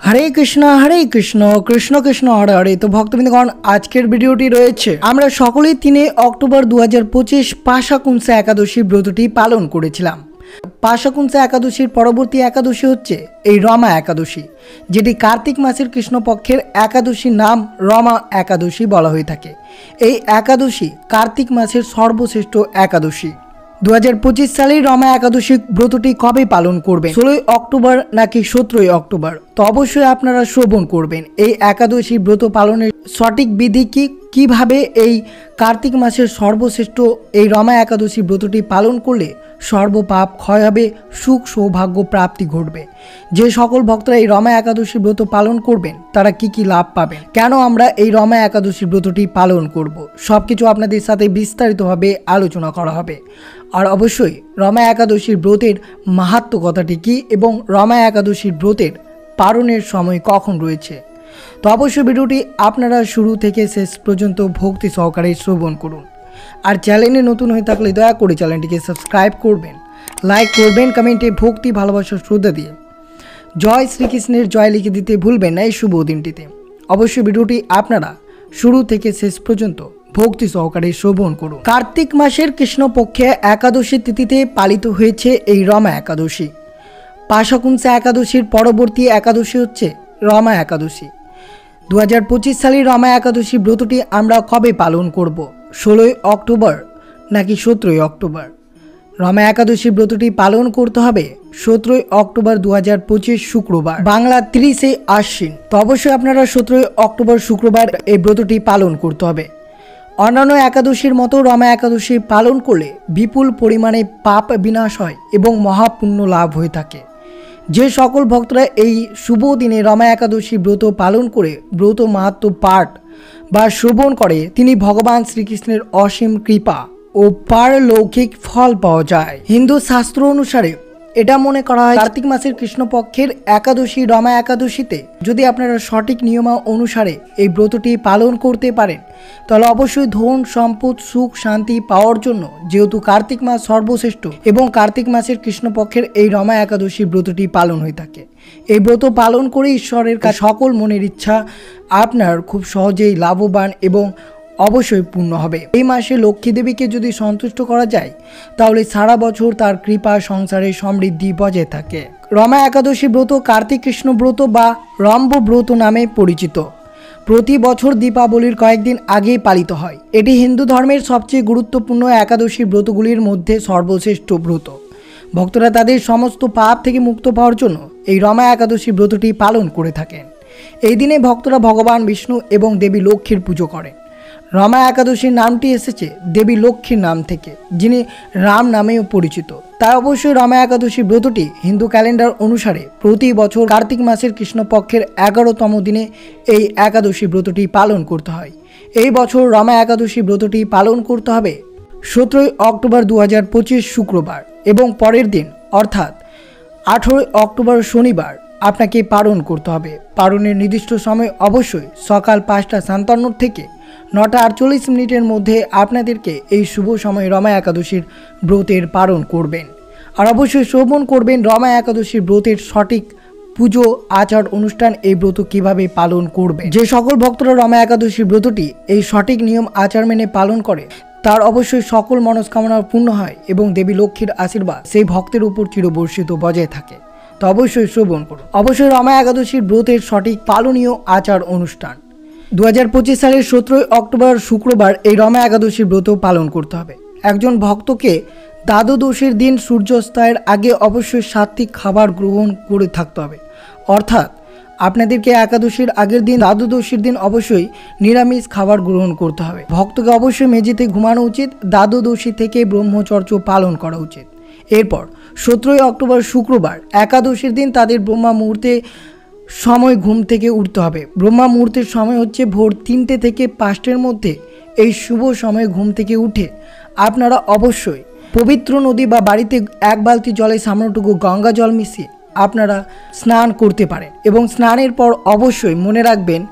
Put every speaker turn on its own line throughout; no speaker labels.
হরে কৃষ্ণ কৃষ্ণ কৃষ্ণ হরে হরে। তো ভক্তবৃন্দগণ, আজকের ভিডিওটি রয়েছে আমরা সকলেই 3 অক্টোবর 2025 পাশাকুংসা একাদশী ব্রতটি পালন করেছিলাম। পাশাকুংসা একাদশীর পরবর্তী একাদশী হচ্ছে এই রমা একাদশী, যেটি কার্তিক মাসের কৃষ্ণপক্ষের একাদশীর নাম রমা একাদশী বলা হয়ে থাকে। এই একাদশী কার্তিক মাসের সর্বশ্রেষ্ঠ একাদশী। 2025 সালের রমা একাদশী ব্রতটি কবে পালন করবেন, 16 অক্টোবর নাকি 17 অক্টোবর? তো অবশ্যই আপনারা শ্রবণ করবেন এই একাদশী ব্রত পালনের সঠিক বিধি কি, কিভাবে এই কার্তিক মাসের সর্বশ্রেষ্ঠ এই রমা একাদশী ব্রতটি পালন করলে সর্বপাপ ক্ষয় হবে, সুখ সৌভাগ্য প্রাপ্তি ঘটবে। যে সকল ভক্তরা এই রমা একাদশী ব্রত পালন করবেন তারা কি কি লাভ পাবেন, কেন আমরা এই রমা একাদশী ব্রতটি পালন করব, সবকিছু আপনাদের সাথে বিস্তারিতভাবে আলোচনা করা হবে। আর অবশ্যই রমা একাদশীর ব্রতের মাহাত্ম্য কথাটি কী এবং রমা একাদশীর ব্রতের পালনের সময় কখন রয়েছে। তো অবশ্যই ভিডিওটি আপনারা শুরু থেকে শেষ পর্যন্ত ভক্তি সহকারে শ্রবণ করুন। আর চ্যানেলে নতুন হয়ে থাকলে দয়া করে চ্যানেলটিকে সাবস্ক্রাইব করবেন, লাইক করবেন, কমেন্টে ভক্তি ভালোবাসা শ্রদ্ধা দিয়ে জয় শ্রীকৃষ্ণের জয় লিখে দিতে ভুলবেন না এই শুভ দিনটিতে। অবশ্যই ভিডিওটি আপনারা শুরু থেকে শেষ পর্যন্ত ভক্তি সহকারে শ্রবণ করুন। কার্তিক মাসের কৃষ্ণপক্ষে একাদশী তিথিতে পালিত হয়েছে এই রমা একাদশী। পাশাকুংসা একাদশীর পরবর্তী একাদশী হচ্ছে রমা একাদশী। 2025 সালের রমা একাদশী ব্রতটি আমরা কবে পালন করব, 16 অক্টোবর নাকি 17 অক্টোবর? রমা একাদশী ব্রতটি পালন করতে হবে 17 অক্টোবর 2025 শুক্রবার, বাংলা 30 আশ্বিন। তো অবশ্যই আপনারা 17 অক্টোবর শুক্রবার এই ব্রতটি পালন করতে হবে। অন্যান্য একাদশীর মতো রমা একাদশী পালন করলে বিপুল পরিমাণে পাপ বিনাশ হয় এবং মহাপুণ্য লাভ হয়ে থাকে। যে সকল ভক্তরা এই শুভ দিনে রমা একাদশী ব্রত পালন করে ব্রত মাহাত্ম্য পাঠ বা শ্রবণ করে, তিনি ভগবান শ্রীকৃষ্ণের অসীম কৃপা ও পারলৌকিক ফল পাওয়া যায়। হিন্দু শাস্ত্র অনুসারে এটা মনে করা হয় কার্তিক মাসের কৃষ্ণপক্ষের একাদশী রমা একাদশীতে যদি আপনারা সঠিক নিয়ম অনুসারে এই ব্রতটি পালন করতে পারেন তাহলে অবশ্যই ধন সম্পদ সুখ শান্তি পাওয়ার জন্য, যেহেতু কার্তিক মাস সর্বশ্রেষ্ঠ এবং কার্তিক মাসের কৃষ্ণপক্ষের এই রমা একাদশী ব্রতটি পালন হয়ে থাকে। এই ব্রত পালন করে ঈশ্বরের কাছে সকল মনের ইচ্ছা আপনার খুব সহজেই লাভবান এবং অবশ্যই পূর্ণ হবে। এই মাসে লক্ষ্মী দেবীকে যদি সন্তুষ্ট করা যায় তাহলে সারা বছর তার কৃপা সংসারে সমৃদ্ধি বজায় থাকে। রমা একাদশী ব্রত কার্তিক কৃষ্ণ ব্রত বা রম্ভ ব্রত নামে পরিচিত। প্রতি বছর দীপাবলির কয়েকদিন আগেই পালিত হয়। এটি হিন্দু ধর্মের সবচেয়ে গুরুত্বপূর্ণ একাদশী ব্রতগুলির মধ্যে সর্বশ্রেষ্ঠ ব্রত। ভক্তরা তাদের সমস্ত পাপ থেকে মুক্ত পাওয়ার জন্য এই রমা একাদশী ব্রতটি পালন করে থাকেন। এই দিনে ভক্তরা ভগবান বিষ্ণু এবং দেবী লক্ষ্মীর পুজো করেন। রমা একাদশীর নামটি এসেছে দেবী লক্ষ্মীর নাম থেকে, যিনি রাম নামেও পরিচিত। তাই অবশ্যই রমা একাদশী ব্রতটি হিন্দু ক্যালেন্ডার অনুসারে প্রতি বছর কার্তিক মাসের কৃষ্ণপক্ষের 11তম দিনে এই একাদশী ব্রতটি পালন করতে হয়। এই বছর রমা একাদশী ব্রতটি পালন করতে হবে 17 অক্টোবর 2025 শুক্রবার এবং পরের দিন অর্থাৎ 18 অক্টোবর শনিবার আপনাকে পালন করতে হবে। পালনের নির্দিষ্ট সময় অবশ্যই সকাল 5:57 থেকে 9:48 মধ্যে আপনাদেরকে এই শুভ সময় রমা একাদশীর ব্রতের পালন করবেন। আর অবশ্যই শ্রবণ করবেন রমা একাদশীর ব্রতের সঠিক পুজো আচার অনুষ্ঠান, এই ব্রত কিভাবে পালন করবে। যে সকল ভক্তরা রমা একাদশী ব্রতটি এই সঠিক নিয়ম আচার মেনে পালন করে তার অবশ্যই সকল মনস্কামনা পূর্ণ হয় এবং দেবী লক্ষ্মীর আশীর্বাদ সেই ভক্তের উপর চিরবর্ষিত বজায় থাকে। তো অবশ্যই শ্রবণ করুন। অবশ্যই রমা একাদশীর ব্রতের সঠিক পালনীয় আচার অনুষ্ঠান 2025 সালের 17 অক্টোবর শুক্রবার এই রমা একাদশীর ব্রত পালন করতে হবে। একজন ভক্তকে দ্বাদশীর দিন সূর্যাস্তের আগে অবশ্যই সাত্বিক খাবার গ্রহণ করে থাকতে হবে। অর্থাৎ আপনাদেরকে একাদশীর আগের দিন দ্বাদশীর দিন অবশ্যই নিরামিষ খাবার গ্রহণ করতে হবে। ভক্তকে অবশ্যই মেঝেতে ঘুমানো উচিত। দ্বাদশী থেকে ব্রহ্মচর্য পালন করা উচিত। এরপর 17 অক্টোবর শুক্রবার একাদশীর দিন তাদের ব্রহ্মা মুহূর্তে সময় ঘুম থেকে উঠতে হবে। ব্রহ্মা মুহূর্তের সময় হচ্ছে ভোর 3টে থেকে 5টার মধ্যে। এই শুভ সময়ে ঘুম থেকে উঠে আপনারা অবশ্যই পবিত্র নদী বা বাড়িতে 1 বালতি জলে সামান্যটুকু গঙ্গা জল মিশিয়ে আপনারা স্নান করতে পারেন এবং স্নানের পর অবশ্যই মনে রাখবেন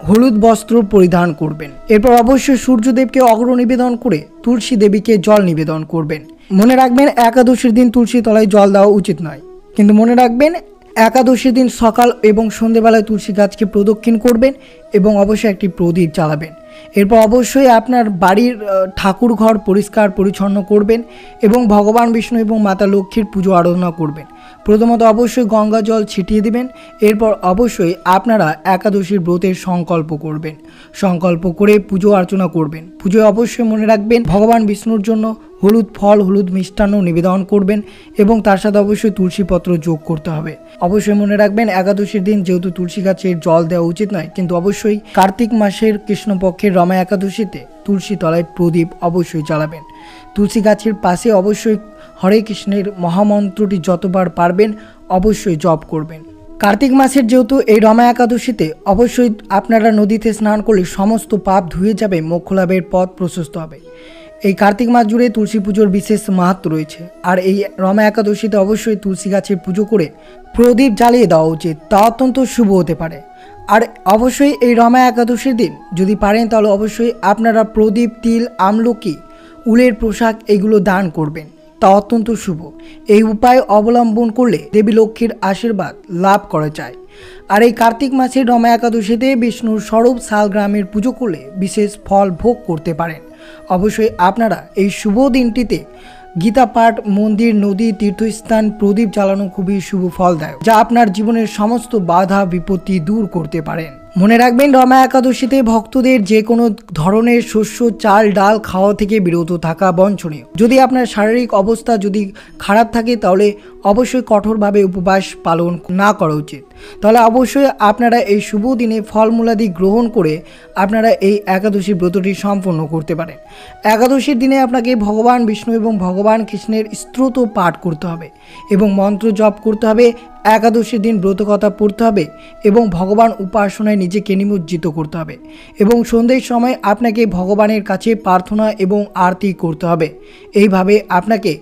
হলুদ বস্ত্র পরিধান করবেন। এরপর অবশ্যই সূর্যদেবকে অগ্র নিবেদন করে তুলসী দেবীকে জল নিবেদন করবেন। মনে রাখবেন একাদশীর দিন তুলসী তলায় জল দেওয়া উচিত নয়, কিন্তু মনে রাখবেন একাদশীর দিন সকাল এবং সন্ধেবেলায় তুলসী গাছকে প্রদক্ষিণ করবেন এবং অবশ্যই একটি প্রদীপ জ্বালাবেন। এরপর অবশ্যই আপনার বাড়ির ঠাকুর ঘর পরিষ্কার পরিচ্ছন্ন করবেন এবং ভগবান বিষ্ণু এবং মাতা লক্ষ্মীর পুজো আরাধনা করবেন। প্রথমত অবশ্যই গঙ্গা জল ছিটিয়ে দেবেন। এরপর অবশ্যই আপনারা একাদশীর ব্রতের সংকল্প করবেন। সংকল্প করে পুজো অর্চনা করবেন। পুজোয় অবশ্যই মনে রাখবেন ভগবান বিষ্ণুর জন্য হলুদ ফল হলুদ মিষ্টান্ন নিবেদন করবেন এবং তার সাথে অবশ্যই তুলসী পত্র যোগ করতে হবে। অবশ্যই মনে রাখবেন একাদশীর দিন যেহেতু তুলসী গাছের জল দেওয়া উচিত নয়, কিন্তু অবশ্যই কার্তিক মাসের কৃষ্ণপক্ষের রমা একাদশীতে তুলসী তলায় প্রদীপ অবশ্যই জ্বালাবেন। তুলসী গাছের পাশে অবশ্যই হরে কৃষ্ণের মহামন্ত্রটি যতবার পারবেন অবশ্যই জপ করবেন। কার্তিক মাসের যেহেতু এই রমা একাদশীতে অবশ্যই আপনারা নদীতে স্নান করলে সমস্ত পাপ ধুয়ে যাবে, মোক্ষ লাভের পথ প্রশস্ত হবে। এই কার্তিক মাস জুড়ে তুলসী পুজোর বিশেষ মাহাত্ম্য রয়েছে। আর এই রমা একাদশীতে অবশ্যই তুলসী গাছের পুজো করে প্রদীপ জ্বালিয়ে দেওয়া উচিত, তা অত্যন্ত শুভ হতে পারে। আর অবশ্যই এই রমা একাদশীর দিন যদি পারেন তাহলে অবশ্যই আপনারা প্রদীপ, তিল, আমলকি, উলের পোশাক এগুলো দান করবেন, তা অত্যন্ত শুভ। এই উপায় অবলম্বন করলে দেবী লক্ষ্মীর আশীর্বাদ লাভ করা যায়। আর এই কার্তিক মাসের রমা একাদশীতে বিষ্ণুর স্বরূপ শালগ্রামের পুজো করলে বিশেষ ফল ভোগ করতে পারেন। অবশ্যই আপনারা এই শুভ দিনটিতে গীতা পাঠ, মন্দির, নদী, তীর্থস্থান, প্রদীপ জ্বালানো খুবই শুভ ফলদায়ক, যা আপনার জীবনের সমস্ত বাধা বিপত্তি দূর করতে পারেন। মনে রাখবেন রমা একাদশীতে ভক্তদের যে কোনো ধরনের শস্য, চাল, ডাল খাওয়া থেকে বিরত থাকা বাঞ্ছনীয়। যদি আপনার শারীরিক অবস্থা যদি খারাপ থাকে তাহলে অবশ্যই কঠোরভাবে উপবাস পালন না করা উচিত। তাহলে অবশ্যই আপনারা এই শুভ দিনে ফলমূলাদি গ্রহণ করে আপনারা এই একাদশী ব্রতটি সম্পন্ন করতে পারেন। একাদশীর দিনে আপনাকে ভগবান বিষ্ণু এবং ভগবান কৃষ্ণের স্তোত্র পাঠ করতে হবে এবং মন্ত্র জপ করতে হবে। একাদশীর দিন ব্রতকথা পড়তে হবে এবং ভগবান উপাসনায় নিজেকে নিমজ্জিত করতে হবে এবং সন্ধ্যের সময় আপনাকে ভগবানের কাছে প্রার্থনা এবং আরতি করতে হবে। এইভাবে আপনাকে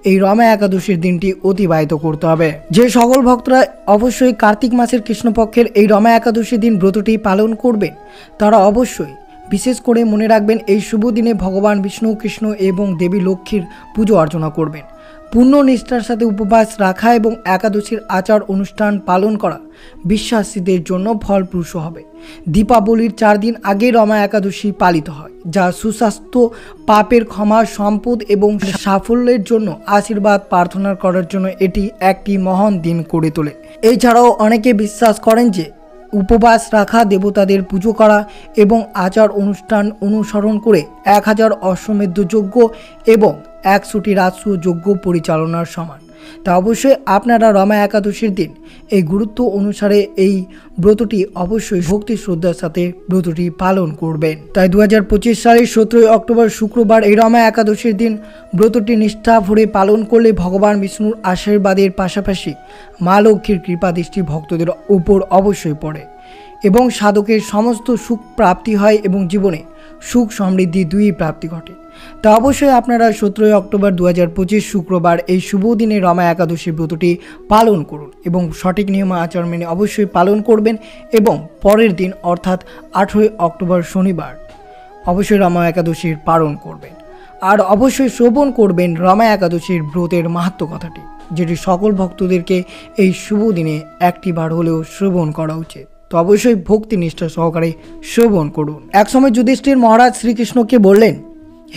এই রমা একাদশীর দিনটি অতিবাহিত করতে হবে। যে সকল ভক্তরা অবশ্যই কার্তিক মাসের কৃষ্ণপক্ষের এই রমা একাদশীর দিন ব্রতটি পালন করবেন তারা অবশ্যই বিশেষ করে মনে রাখবেন এই শুভ দিনে ভগবান বিষ্ণু, কৃষ্ণ এবং দেবী লক্ষ্মীর পুজো অর্চনা করবেন। পূর্ণ নিষ্ঠার সাথে উপবাস রাখা এবং একাদশীর আচার অনুষ্ঠান পালন করা বিশ্বাসীদের জন্য ফলপ্রসূ হবে। দীপাবলির 4 দিন আগে রমা একাদশী পালিত হয়, যা সুস্বাস্থ্য, পাপের ক্ষমা, সম্পদ এবং সাফল্যের জন্য আশীর্বাদ প্রার্থনা করার জন্য এটি একটি মহান দিন করে তোলে। এছাড়াও অনেকে বিশ্বাস করেন যে উপবাস রাখা, দেবতাদের পুজো করা এবং আচার অনুষ্ঠান অনুসরণ করে 1000 অশ্বমেধ যজ্ঞ এবং 100টি রাজস্ব যজ্ঞ পরিচালনার সমান। তা অবশ্যই আপনারা রমা একাদশীর দিন এই গুরুত্ব অনুসারে এই ব্রতটি অবশ্যই ভক্তি শ্রদ্ধার সাথে ব্রতটি পালন করবেন। তাই 2025 সালের 17 অক্টোবর শুক্রবার এই রমা একাদশীর দিন ব্রতটি নিষ্ঠা ভরে পালন করলে ভগবান বিষ্ণুর আশীর্বাদের পাশাপাশি মা লক্ষ্মীর কৃপা দৃষ্টি ভক্তদের উপর অবশ্যই পড়ে এবং সাধকের সমস্ত সুখ প্রাপ্তি হয় এবং জীবনে সুখ সমৃদ্ধি দুই প্রাপ্তি ঘটে। তা অবশ্যই আপনারা 17 অক্টোবর 2025 শুক্রবার এই শুভ দিনে রমা একাদশী ব্রতটি পালন করুন এবং সঠিক নিয়ম আচরণ মেনে অবশ্যই পালন করবেন এবং পরের দিন অর্থাৎ 18 অক্টোবর শনিবার অবশ্যই রমা একাদশীর পালন করবেন। আর অবশ্যই শ্রবণ করবেন রমা একাদশীর ব্রতের মাহাত্ম্য কথাটি, যেটি সকল ভক্তদেরকে এই শুভ দিনে একটিবার হলেও শ্রবণ করা উচিত। তো অবশ্যই ভক্তি নিষ্ঠা সহকারে শ্রবণ করুন। একসময় যুধিষ্ঠির মহারাজ শ্রীকৃষ্ণকে বললেন,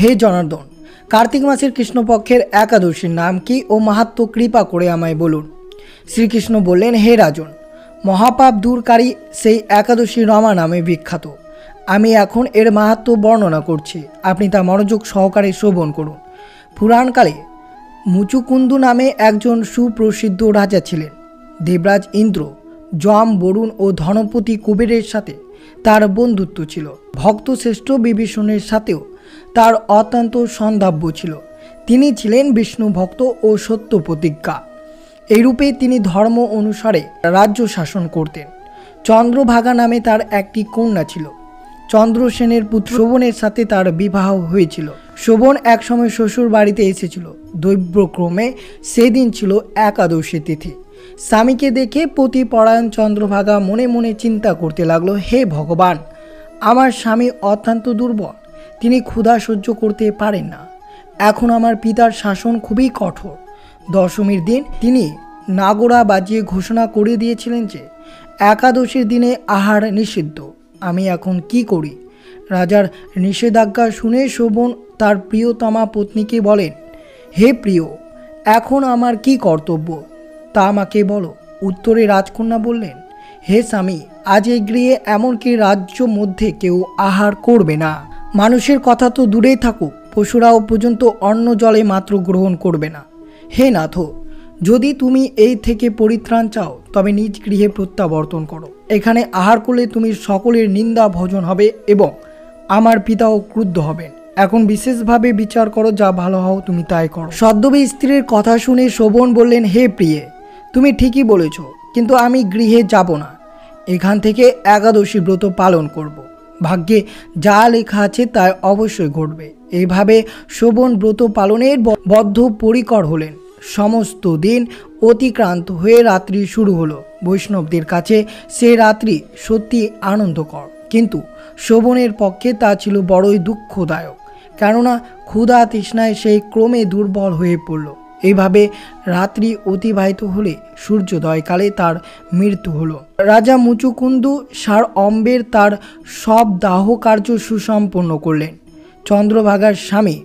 হে জনার্দন, কার্তিক মাসের কৃষ্ণপক্ষের একাদশীর নাম কি ও মাহাত্ম্য কৃপা করে আমায় বলুন। শ্রীকৃষ্ণ বললেন, হে রাজন, মহাপাপ দূরকারী সেই একাদশী রমা নামে বিখ্যাত। আমি এখন এর মাহাত্ম্য বর্ণনা করছি, আপনি তা মনোযোগ সহকারে শ্রবণ করুন। পুরাণকালে মুচুকুন্দু নামে একজন সুপ্রসিদ্ধ রাজা ছিলেন। দেবরাজ ইন্দ্র, যম, বরুণ ও ধনপতি কুবেরের সাথে তার বন্ধুত্ব ছিল। ভক্তশ্রেষ্ঠ বিভীষণের সাথেও তার অত্যন্ত সন্ধাব্য ছিল। তিনি ছিলেন বিষ্ণু ভক্ত ও সত্য প্রতিজ্ঞা। এইরূপে তিনি ধর্ম অনুসারে রাজ্য শাসন করতেন। চন্দ্রভাগা নামে তার একটি কন্যা ছিল। চন্দ্রসেনের পুত্র শোভনের সাথে তার বিবাহ হয়েছিল। শোভন একসময় শ্বশুর বাড়িতে এসেছিল। দৈব্যক্রমে সেদিন ছিল একাদশী তিথি। স্বামীকে দেখে পতিপরায়ণ চন্দ্রভাগা মনে মনে চিন্তা করতে লাগলো, হে ভগবান, আমার স্বামী অত্যন্ত দুর্বল, তিনি ক্ষুধা সহ্য করতে পারেন না। এখন আমার পিতার শাসন খুবই কঠোর। দশমীর দিন তিনি নাগরা বাজিয়ে ঘোষণা করে দিয়েছিলেন যে একাদশীর দিনে আহার নিষিদ্ধ। আমি এখন কি করি? রাজার নিষেধাজ্ঞা শুনে শোভন তার প্রিয়তমা পত্নীকে বলেন, হে প্রিয়, এখন আমার কি কর্তব্য তা আমাকে বলো। উত্তরে রাজকন্যা বললেন, হে স্বামী, আজ এই গৃহে এমনকি রাজ্য মধ্যে কেউ আহার করবে না। মানুষের কথা তো দূরেই থাকুক, পশুরাও পর্যন্ত অন্ন জলে মাত্র গ্রহণ করবে না। হে নাথ, যদি তুমি এই থেকে পরিত্রাণ চাও তবে নিজ গৃহে প্রত্যাবর্তন করো। এখানে আহার করলে তুমি সকলের নিন্দা ভোজন হবে এবং আমার পিতাও ক্রুদ্ধ হবেন। এখন বিশেষভাবে বিচার করো, যা ভালো হও তুমি তাই করো। সদ্যবে স্ত্রীর কথা শুনে শোভন বললেন, হে প্রিয়ে, তুমি ঠিকই বলেছ, কিন্তু আমি গৃহে যাব না। এখান থেকে একাদশী ব্রত পালন করব। ভাগ্যে যা লেখা আছে তা অবশ্যই ঘটবে। এইভাবে শোভন ব্রত পালনের বদ্ধপরিকর হলেন। সমস্ত দিন অতিক্রান্ত হয়ে রাত্রি শুরু হলো। বৈষ্ণবদের কাছে সে রাত্রি সত্যি আনন্দকর, কিন্তু শোভনের পক্ষে তা ছিল বড়ই দুঃখদায়ক, কেননা ক্ষুধা তৃষ্ণায় সেই ক্রমে দুর্বল হয়ে পড়ল। এইভাবে রাত্রি অতিবাহিত হলে সূর্যোদয়কালে তার মৃত্যু হলো। রাজা মুচুকুন্দু সার অম্বের তার সব দাহ কার্য সুসম্পন্ন করলেন। চন্দ্রভাগার স্বামী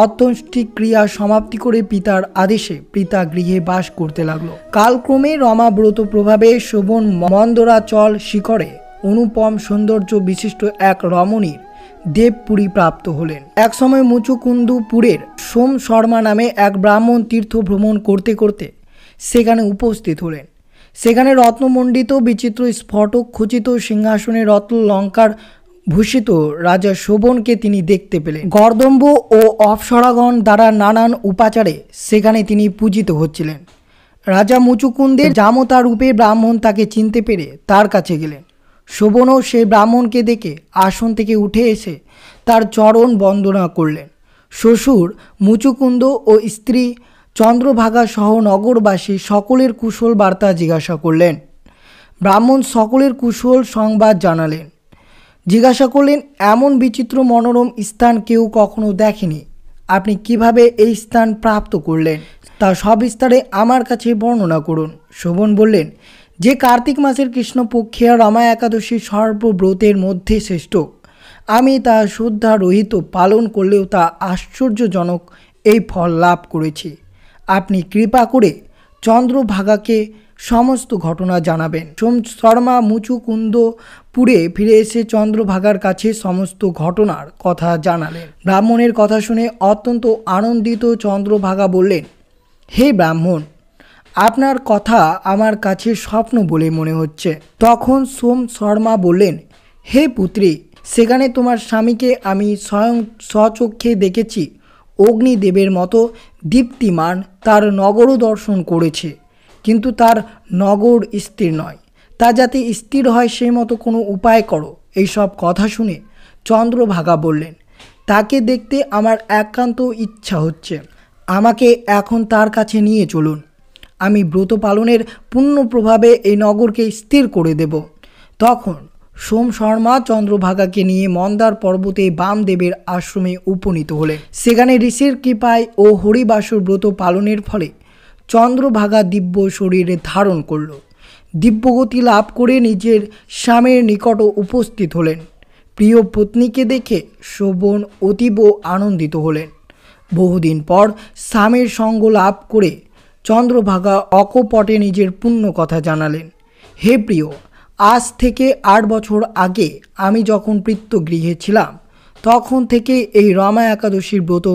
অন্ত্যেষ্টিক্রিয়া সমাপ্তি করে পিতার আদেশে পিতা গৃহে বাস করতে লাগলো। কালক্রমে রমাব্রত প্রভাবে শোভন মন্দরাচল শিখরে অনুপম সৌন্দর্য বিশিষ্ট এক রমণীর দেবপুরী প্রাপ্ত হলেন। একসময় মুচুকুন্দুপুরের সোম শর্মা নামে এক ব্রাহ্মণ তীর্থ ভ্রমণ করতে করতে সেখানে উপস্থিত হলেন। সেখানে রত্নমণ্ডিত বিচিত্র স্ফটক খচিত সিংহাসনে রত্ন লঙ্কার ভূষিত রাজা শোভনকে তিনি দেখতে পেলেন। গর্দম্ব ও অপ্সরাগণ দ্বারা নানান উপাচারে সেখানে তিনি পূজিত হচ্ছিলেন। রাজা মুচুকুন্দের জামতা রূপে ব্রাহ্মণ তাকে চিনতে পেরে তার কাছে গেলেন। শোভনও সেই ব্রাহ্মণকে দেখে আসন থেকে উঠে এসে তার চরণ বন্দনা করলেন। শ্বশুর মুচুকুন্দ ও স্ত্রী চন্দ্রভাগা সহ নগরবাসী সকলের কুশল বার্তা জিজ্ঞাসা করলেন। ব্রাহ্মণ সকলের কুশল সংবাদ জানালেন। জিজ্ঞাসা করলেন, এমন বিচিত্র মনোরম স্থান কেউ কখনো দেখেনি, আপনি কিভাবে এই স্থান প্রাপ্ত করলেন তা সবিস্তারে আমার কাছে বর্ণনা করুন। শোভন বললেন, যে কার্তিক মাসের কৃষ্ণপক্ষিয়া রমা একাদশী সর্বব্রতের মধ্যে শ্রেষ্ঠ, আমি তা শ্রদ্ধা রহিত পালন করলেও তা আশ্চর্যজনক এই ফল লাভ করেছি। আপনি কৃপা করে চন্দ্রভাগাকে সমস্ত ঘটনা জানাবেন। সোম শর্মা মুচুকুন্দপুরে ফিরে এসে চন্দ্রভাগার কাছে সমস্ত ঘটনার কথা জানালেন। ব্রাহ্মণের কথা শুনে অত্যন্ত আনন্দিত চন্দ্রভাগা বললেন, হে ব্রাহ্মণ, আপনার কথা আমার কাছে স্বপ্ন বলে মনে হচ্ছে। তখন সোম শর্মা বললেন, হে পুত্রী, সেখানে তোমার স্বামীকে আমি স্বয়ং স্বচক্ষে দেখেছি। অগ্নিদেবের মতো দীপ্তিমান তার নগরও দর্শন করেছে, কিন্তু তার নগর স্থির নয়। তা যাতে স্থির হয় সেই মতো কোনো উপায় করো। এইসব কথা শুনে চন্দ্রভাগা বললেন, তাকে দেখতে আমার একান্ত ইচ্ছা হচ্ছে। আমাকে এখন তার কাছে নিয়ে চলুন। আমি ব্রত পালনের পূর্ণ প্রভাবে এই নগরকে স্থির করে দেব। তখন সোম শর্মা চন্দ্রভাগাকে নিয়ে মন্দার পর্বতে বামদেবের আশ্রমে উপনীত হলেন। সেখানে ঋষির কৃপায় ও হরিবাসর ব্রত পালনের ফলে চন্দ্রভাগা দিব্য শরীরে ধারণ করল। দিব্যগতি লাভ করে নিজের স্বামীর নিকট উপস্থিত হলেন। প্রিয় পত্নীকে দেখে শোভন অতীব আনন্দিত হলেন। বহুদিন পর স্বামীর সঙ্গ লাভ করে চন্দ্রভাগা অকপটে নিজের পূর্ণ কথা জানালেন। হে প্রিয়, আজ থেকে 8 বছর আগে আমি যখন পিতৃগৃহে ছিলাম তখন থেকে এই রমা একাদশীর ব্রত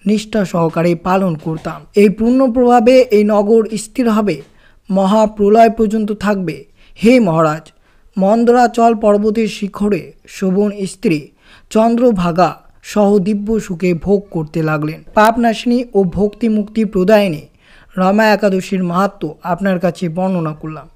নিষ্ঠা সহকারে পালন করতাম। এই পূর্ণ প্রভাবে এই নগর স্থির হবে, মহাপ্রলয় পর্যন্ত থাকবে। হে মহারাজ, মন্দরাচল পর্বতের শিখরে শোভন স্ত্রী চন্দ্রভাগা সহ দিব্য সুখে ভোগ করতে লাগলেন। পাপনাশিনী ও ভক্তি মুক্তি প্রদায়িনী রমা একাদশীর মাহাত্ম্য আপনার কাছে বর্ণনা করলাম।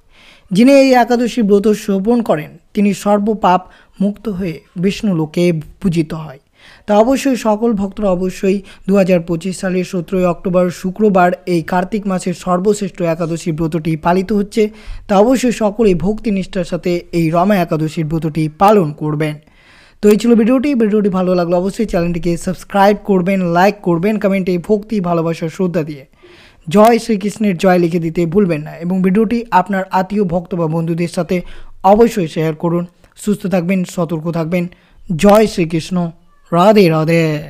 যিনি এই একাদশী ব্রত শোভন করেন তিনি সর্বপাপ মুক্ত হয়ে বিষ্ণু লোকে পূজিত হয়। তা অবশ্যই সকল ভক্তরা অবশ্যই 2025 সালের 17 অক্টোবর শুক্রবার এই কার্তিক মাসের সর্বশ্রেষ্ঠ একাদশী ব্রতটি পালিত হচ্ছে। তা অবশ্যই সকলেই ভক্তি নিষ্ঠার সাথে এই রমা একাদশীর ব্রতটি পালন করবেন। তো এই ছিল ভিডিওটি ভালো লাগলো অবশ্যই চ্যানেলটিকে সাবস্ক্রাইব করবেন, লাইক করবেন, কমেন্টে ভক্তি ভালোবাসা শ্রদ্ধা দিয়ে জয় শ্রীকৃষ্ণের জয় লিখে দিতে ভুলবেন না এবং ভিডিওটি আপনার আত্মীয় ভক্ত বা বন্ধুদের সাথে অবশ্যই শেয়ার করুন। সুস্থ থাকবেন, সতর্ক থাকবেন। জয় শ্রীকৃষ্ণ। রাধে রাধে।